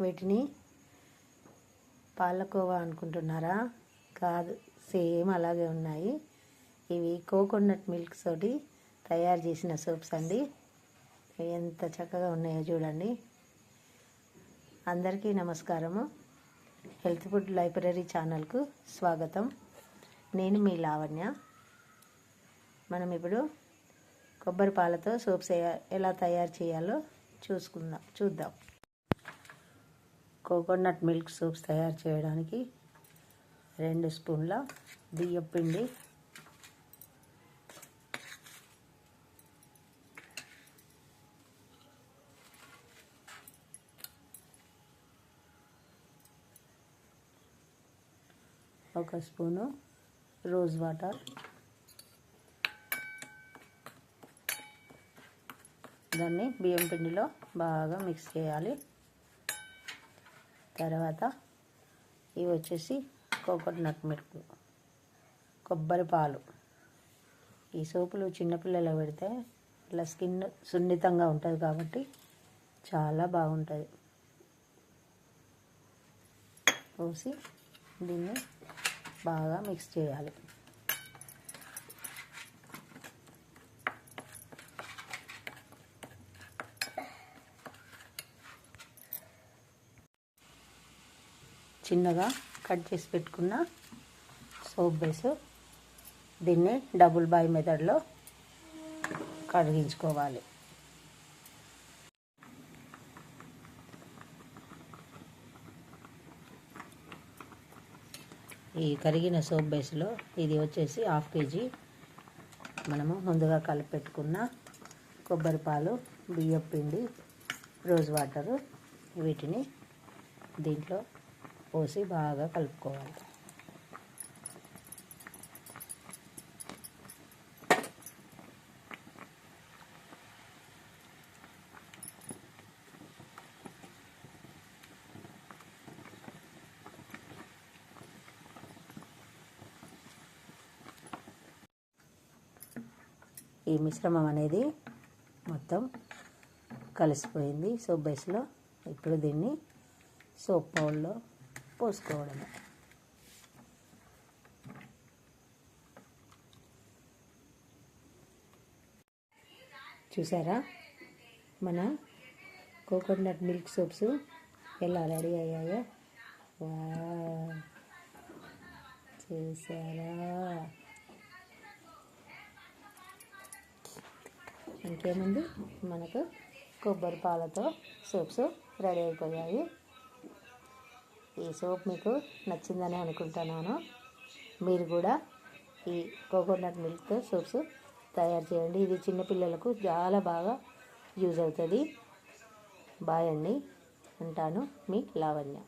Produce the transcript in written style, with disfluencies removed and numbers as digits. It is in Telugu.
వీటిని పాలకోవా అనుకుంటున్నారా? కాదు, సేమ్ అలాగే ఉన్నాయి. ఇవి కోకోనట్ మిల్క్ తోటి తయారు చేసిన సోప్స్ అండి. ఎంత చక్కగా ఉన్నాయో చూడండి. అందరికీ నమస్కారము. హెల్త్ ఫుడ్ లైబ్రరీ ఛానల్కు స్వాగతం. నేను మీ లావణ్య. మనం ఇప్పుడు కొబ్బరి పాలతో సోప్స్ ఎలా తయారు చేయాలో చూద్దాం. కోకోనట్ మిల్క్ సోప్స్ తయారు చేయడానికి 2 స్పూన్ల బియ్యం పిండి, 1 స్పూను రోజ్ వాటర్, దాన్ని బియ్యం పిండిలో బాగా మిక్స్ చేయాలి. తర్వాత ఇవి వచ్చేసి కోకోనట్ మిల్క్, కొబ్బరి పాలు. ఈ సోపులు చిన్నపిల్లలకు పెడితే ఇలా స్కిన్ సున్నితంగా ఉంటుంది కాబట్టి చాలా బాగుంటుంది. పోసి దీన్ని బాగా మిక్స్ చేయాలి. చిన్నగా కట్ చేసి పెట్టుకున్న సోప్ బేస్, దీన్ని డబుల్ బాయ్ మెథడ్లో కడిగించుకోవాలి. ఈ కరిగిన సోప్ బేస్లో ఇది వచ్చేసి 1/2 kg మనము ముందుగా కలిపి పెట్టుకున్న కొబ్బరి పాలు, బియ్యం పిండి, రోజ్ వాటరు, వీటిని దీంట్లో పోసి బాగా కలుపుకోవాలి. ఈ మిశ్రమం అనేది మొత్తం కలిసిపోయింది సోప్ బేస్లో. ఇప్పుడు దీన్ని సోప్ బౌల్లో పోసుకోవడమే. చూసారా మన కోకోనట్ మిల్క్ సోప్స్ ఎలా రెడీ అయ్యాయో? చూసారా? ఇంకేముంది, మనకు కొబ్బరి పాలతో సోప్స్ రెడీ అయిపోయాయి. ఈ సోప్ మీకు నచ్చిందని అనుకుంటున్నాను. మీరు కూడా ఈ కోకోనట్ మిల్క్తో సోప్స్ తయారు చేయండి. ఇది చిన్నపిల్లలకు చాలా బాగా యూజ్ అవుతుంది. బాయ్ అండి. ఉంటాను, మీ లావణ్య.